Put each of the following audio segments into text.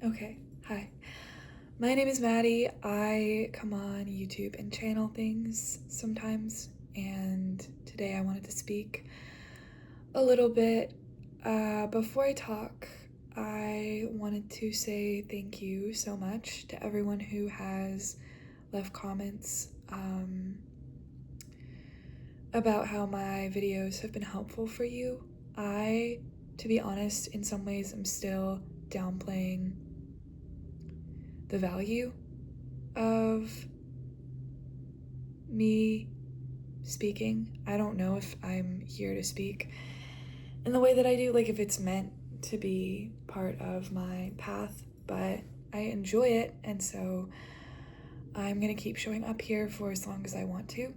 Okay, hi. My name is Maddie. I come on YouTube and channel things sometimes, and today I wanted to speak a little bit. Before I talk, I wanted to say thank you so much to everyone who has left comments about how my videos have been helpful for you. To be honest, in some ways, I'm still downplaying the value of me speaking. I don't know if I'm here to speak in the way that I do, like if it's meant to be part of my path, but I enjoy it, and so I'm gonna keep showing up here for as long as I want to.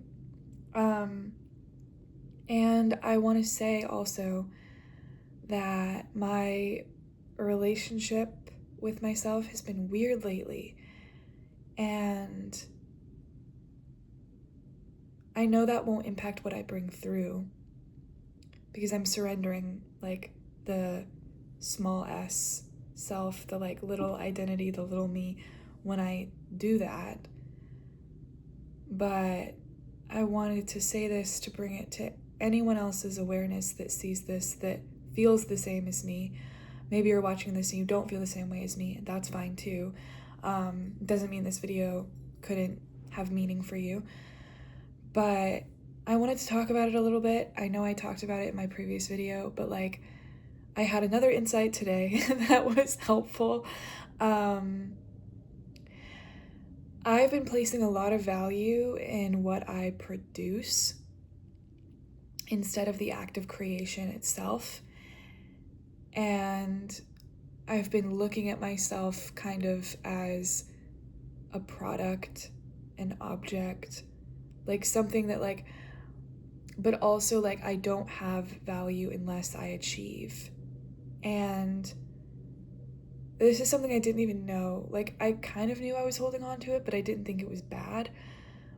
And I want to say also that my relationship with myself has been weird lately, and I know that won't impact what I bring through because I'm surrendering like the small s self, the like little identity, the little me when I do that. But I wanted to say this to bring it to anyone else's awareness that sees this, that feels the same as me. Maybe you're watching this and you don't feel the same way as me, and that's fine too. Doesn't mean this video couldn't have meaning for you. But I wanted to talk about it a little bit. I know I talked about it in my previous video, but like I had another insight today that was helpful. I've been placing a lot of value in what I produce instead of the act of creation itself. And I've been looking at myself kind of as a product, an object, like something that like, but also like I don't have value unless I achieve. And this is something I didn't even know. Like I kind of knew I was holding on to it, but I didn't think it was bad,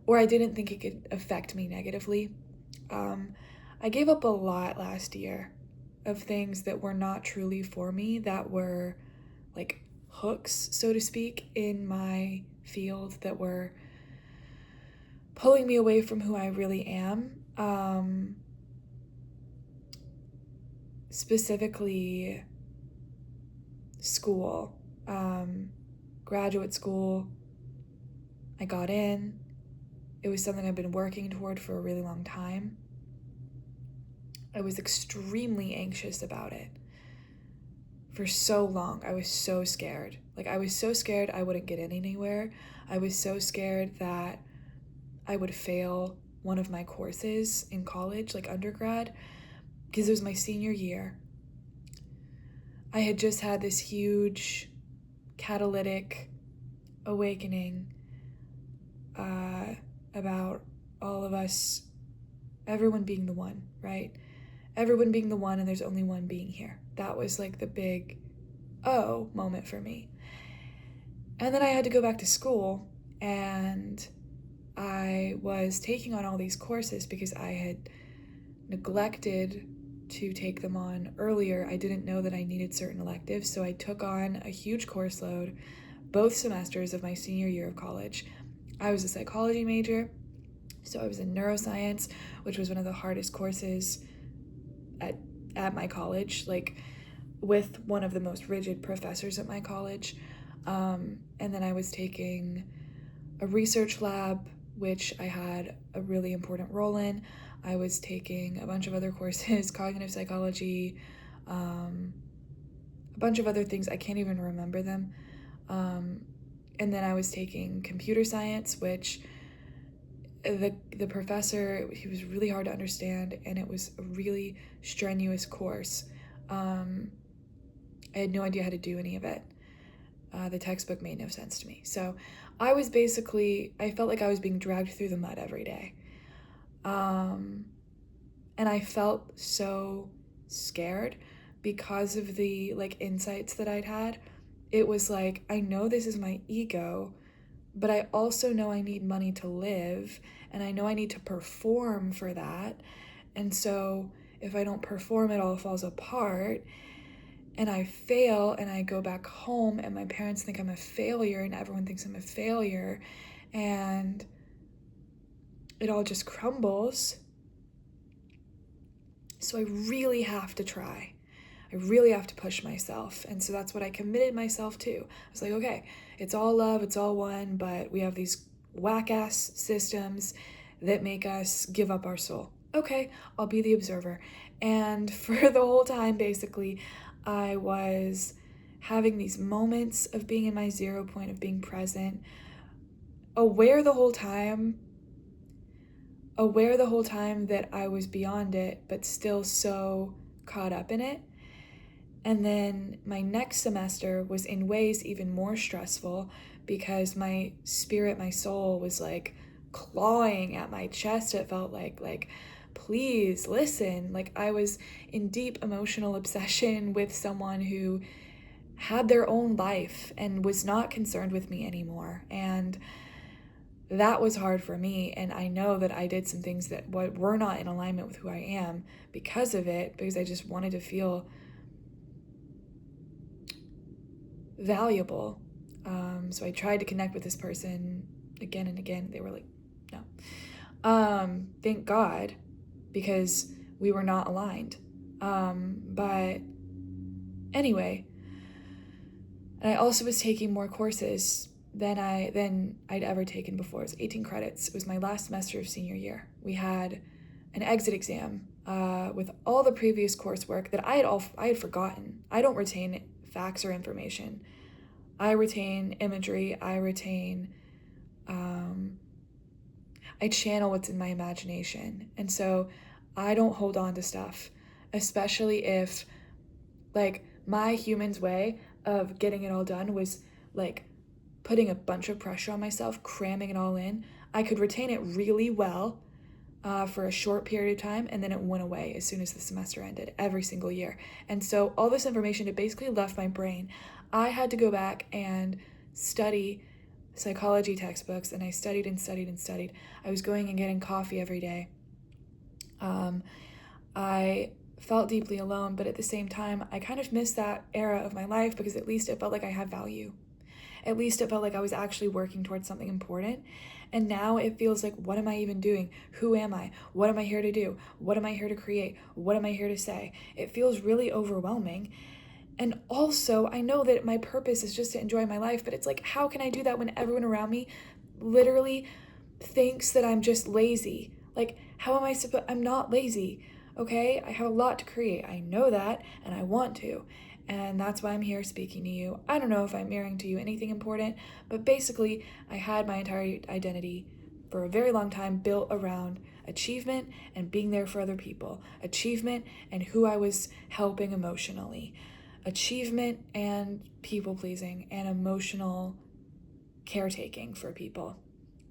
or I didn't think it could affect me negatively. I gave up a lot last year of things that were not truly for me, that were like hooks, so to speak, in my field that were pulling me away from who I really am. Specifically, school, graduate school. I got in. It was something I've been working toward for a really long time. I was extremely anxious about it for so long. I was so scared. Like, I was so scared I wouldn't get in anywhere. I was so scared that I would fail one of my courses in college, like undergrad, because it was my senior year. I had just had this huge catalytic awakening about all of us, everyone being the one, right? Everyone being the one, and there's only one being here. That was like the big oh moment for me. And then I had to go back to school, and I was taking on all these courses because I had neglected to take them on earlier. I didn't know that I needed certain electives, so I took on a huge course load both semesters of my senior year of college. I was a psychology major, so I was in neuroscience, which was one of the hardest courses at my college, like with one of the most rigid professors at my college. And then I was taking a research lab, which I had a really important role in. I was taking a bunch of other courses, cognitive psychology, a bunch of other things. I can't even remember them. And then I was taking computer science, which the professor, he was really hard to understand, and it was a really strenuous course. I had no idea how to do any of it. The textbook made no sense to me. So I felt like I was being dragged through the mud every day. And I felt so scared because of the like insights that I'd had. It was like, I know this is my ego, but I also know I need money to live, and I know I need to perform for that. And so if I don't perform, it all falls apart. and I fail and I go back home and my parents think I'm a failure and everyone thinks I'm a failure and it all just crumbles. So I really have to try. I really have to push myself. And so that's what I committed myself to. I was like, okay, it's all love, it's all one, but we have these whack-ass systems that make us give up our soul. Okay, I'll be the observer. And for the whole time, basically, I was having these moments of being in my 0 point, of being present, aware the whole time that I was beyond it, but still so caught up in it. And then my next semester was in ways even more stressful because my spirit, my soul was like clawing at my chest. It felt like, please listen. Like I was in deep emotional obsession with someone who had their own life and was not concerned with me anymore. And that was hard for me. And I know that I did some things that were not in alignment with who I am because of it, because I just wanted to feel valuable. So I tried to connect with this person again and again. They were like, no. Thank God, because we were not aligned. But anyway, and I also was taking more courses than I'd ever taken before. It was 18 credits. It was my last semester of senior year. We had an exit exam with all the previous coursework that I had forgotten. I don't retain facts or information. I retain imagery. I channel what's in my imagination. And so I don't hold on to stuff, especially if like my human's way of getting it all done was like putting a bunch of pressure on myself, cramming it all in. I could retain it really well for a short period of time, and then it went away as soon as the semester ended, every single year. And so all this information, it basically left my brain. I had to go back and study psychology textbooks, and I studied and studied and studied. I was going and getting coffee every day. I felt deeply alone, but at the same time, I kind of missed that era of my life because at least it felt like I had value. At least it felt like I was actually working towards something important. And now it feels like, what am I even doing? Who am I? What am I here to do? What am I here to create? What am I here to say? It feels really overwhelming. And also, I know that my purpose is just to enjoy my life, but it's like, how can I do that when everyone around me literally thinks that I'm just lazy? Like, how am I supposed? I'm not lazy, okay? I have a lot to create. I know that, and I want to. And that's why I'm here speaking to you. I don't know if I'm mirroring to you anything important, but basically, I had my entire identity for a very long time built around achievement and being there for other people. Achievement and who I was helping emotionally. Achievement and people pleasing and emotional caretaking for people.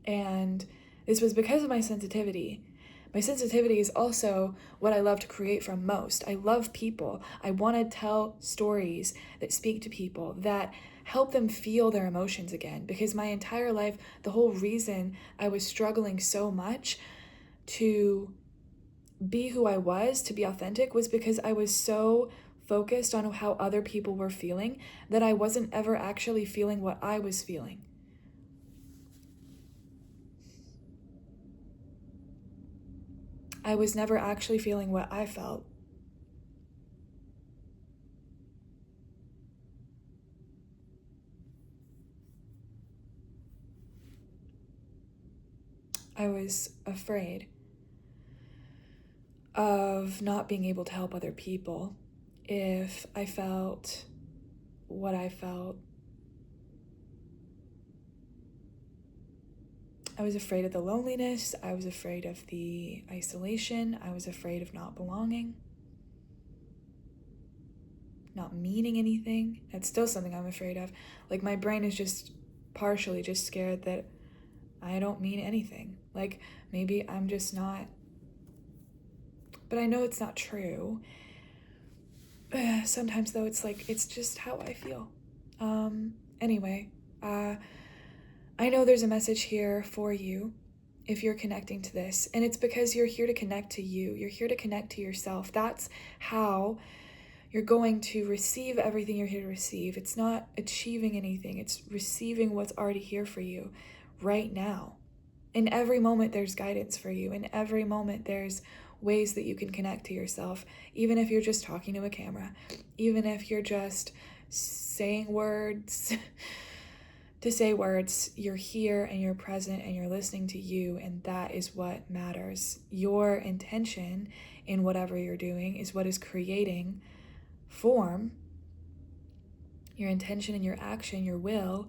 And this was because of my sensitivity. My sensitivity is also what I love to create from most. I love people. I want to tell stories that speak to people, that help them feel their emotions again. Because my entire life, the whole reason I was struggling so much to be who I was, to be authentic, was because I was so focused on how other people were feeling that I wasn't ever actually feeling what I was feeling. I was never actually feeling what I felt. I was afraid of not being able to help other people if I felt what I felt. I was afraid of the loneliness. I was afraid of the isolation. I was afraid of not belonging, not meaning anything. That's still something I'm afraid of. Like, my brain is just partially just scared that I don't mean anything. Like, maybe I'm just not. But I know it's not true. Sometimes, though, it's like, it's just how I feel. Anyway, I know there's a message here for you if you're connecting to this, and it's because you're here to connect to you. You're here to connect to yourself. That's how You're going to receive everything you're here to receive. It's not achieving anything. It's receiving what's already here for you right now. In every moment, there's guidance for you. In every moment, there's ways that you can connect to yourself, even if you're just talking to a camera, even if you're just saying words to say words. You're here and you're present and you're listening to you, and that is what matters. Your intention in whatever you're doing is what is creating form. Your intention and your action, your will.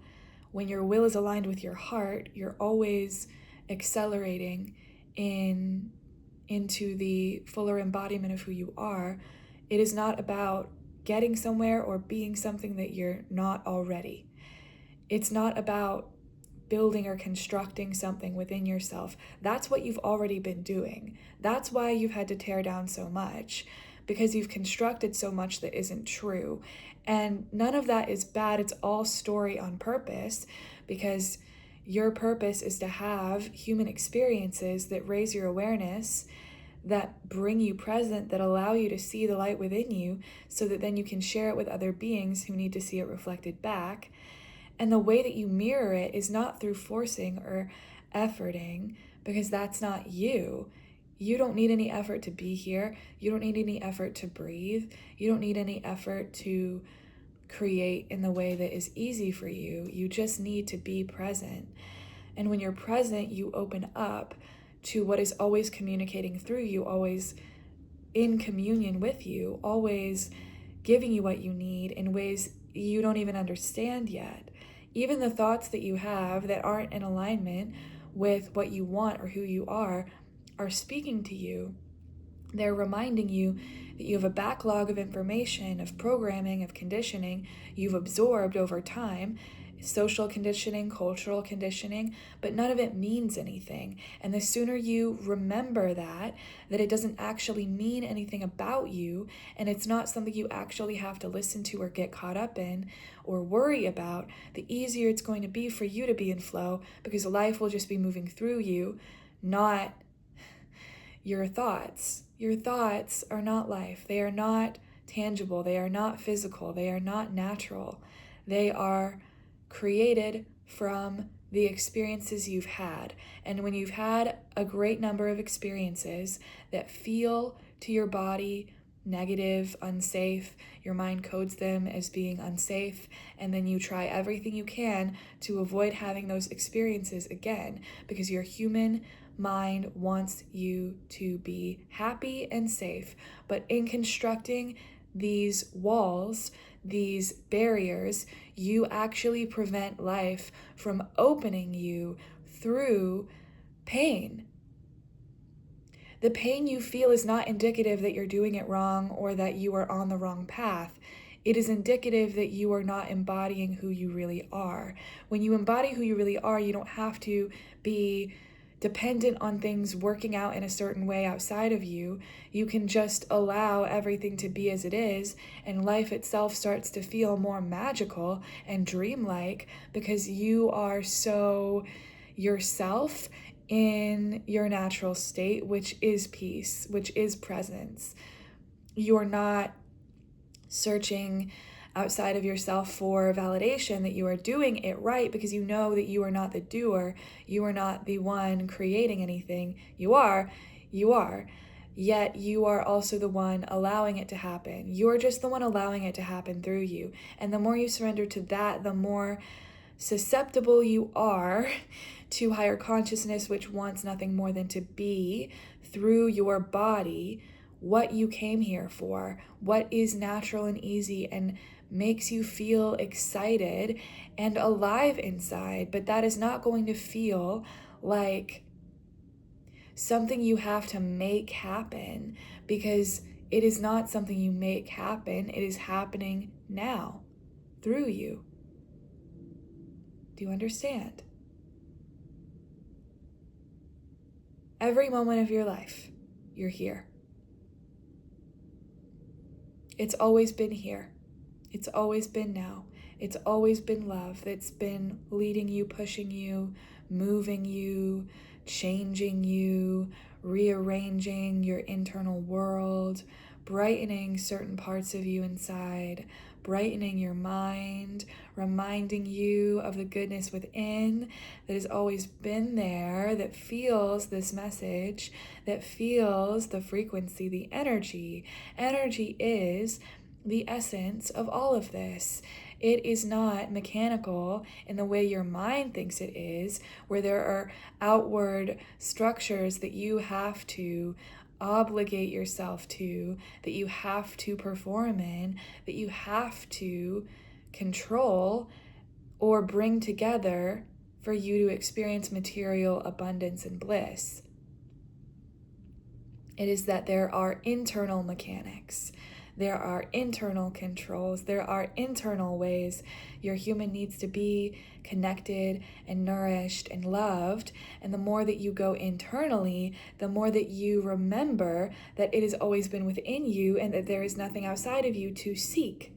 When your will is aligned with your heart, you're always accelerating into the fuller embodiment of who you are. It is not about getting somewhere or being something that you're not already. It's not about building or constructing something within yourself. That's what you've already been doing. That's why you've had to tear down so much, because you've constructed so much that isn't true. And none of that is bad. It's all story on purpose, because your purpose is to have human experiences that raise your awareness, that bring you present, that allow you to see the light within you, so that then you can share it with other beings who need to see it reflected back. And the way that you mirror it is not through forcing or efforting, because that's not you. You don't need any effort to be here. You don't need any effort to breathe. You don't need any effort to create in the way that is easy for you. You just need to be present. And when you're present, you open up to what is always communicating through you, always in communion with you, always giving you what you need in ways you don't even understand yet. Even the thoughts that you have that aren't in alignment with what you want or who you are speaking to you. They're reminding you that you have a backlog of information, of programming, of conditioning you've absorbed over time, social conditioning, cultural conditioning, but none of it means anything. And the sooner you remember that it doesn't actually mean anything about you, and it's not something you actually have to listen to or get caught up in or worry about, the easier it's going to be for you to be in flow, because life will just be moving through you, not your thoughts. Your thoughts are not life. They are not tangible. They are not physical. They are not natural. They are created from the experiences you've had. And when you've had a great number of experiences that feel to your body negative, unsafe, your mind codes them as being unsafe, and then you try everything you can to avoid having those experiences again, because your human mind wants you to be happy and safe. But in constructing these walls, these barriers, you actually prevent life from opening you through pain. The pain you feel is not indicative that you're doing it wrong or that you are on the wrong path. It is indicative that you are not embodying who you really are. When you embody who you really are, you don't have to be dependent on things working out in a certain way outside of you. You can just allow everything to be as it is, and life itself starts to feel more magical and dreamlike, because you are so yourself in your natural state, which is peace, which is presence. You're not searching outside of yourself for validation that you are doing it right, because you know that you are not the doer. You are not the one creating anything. You are. Yet you are also the one allowing it to happen. You're just the one allowing it to happen through you. And the more you surrender to that, the more susceptible you are to higher consciousness, which wants nothing more than to be through your body what you came here for, what is natural and easy and makes you feel excited and alive inside. But that is not going to feel like something you have to make happen, because it is not something you make happen. It is happening now through you. Do you understand? Every moment of your life, you're here. It's always been here. It's always been now. It's always been love that's been leading you, pushing you, moving you, changing you, rearranging your internal world, brightening certain parts of you inside, brightening your mind, reminding you of the goodness within that has always been there, that feels this message, that feels the frequency, the energy. Energy is the essence of all of this. It is not mechanical in the way your mind thinks it is, where there are outward structures that you have to obligate yourself to, that you have to perform in, that you have to control or bring together for you to experience material abundance and bliss. It is that there are internal mechanics. There are internal controls. There are internal ways your human needs to be connected and nourished and loved. And the more that you go internally, the more that you remember that it has always been within you and that there is nothing outside of you to seek.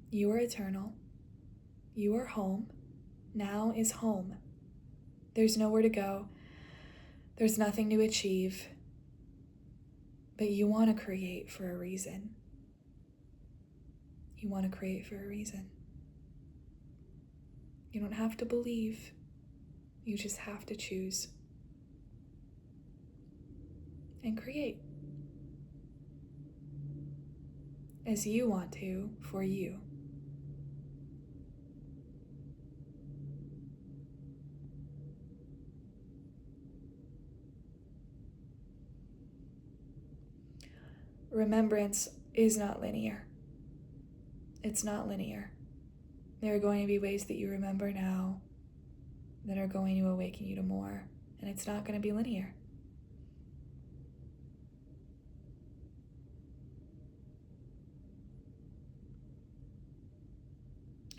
You are eternal. You are home. Now is home. There's nowhere to go. There's nothing to achieve. But you want to create for a reason. You want to create for a reason. You don't have to believe. You just have to choose. And create. As you want to, for you. Remembrance is not linear. It's not linear. There are going to be ways that you remember now that are going to awaken you to more, and it's not going to be linear.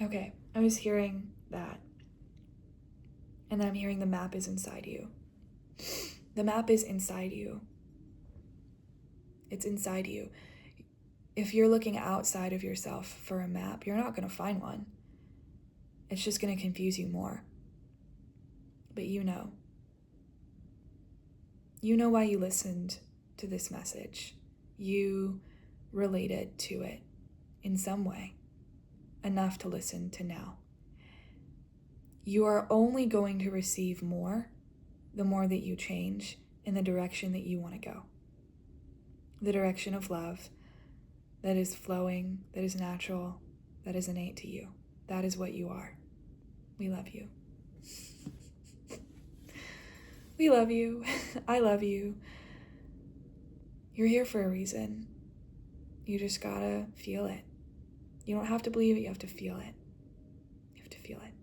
Okay, I was hearing that, and then I'm hearing the map is inside you. The map is inside you. It's inside you. If you're looking outside of yourself for a map, you're not going to find one. It's just going to confuse you more. But you know. You know why you listened to this message. You related to it in some way, enough to listen to now. You are only going to receive more the more that you change in the direction that you want to go. The direction of love that is flowing, that is natural, that is innate to you. That is what you are. We love you. We love you. I love you. You're here for a reason. You just gotta feel it. You don't have to believe it, you have to feel it. You have to feel it.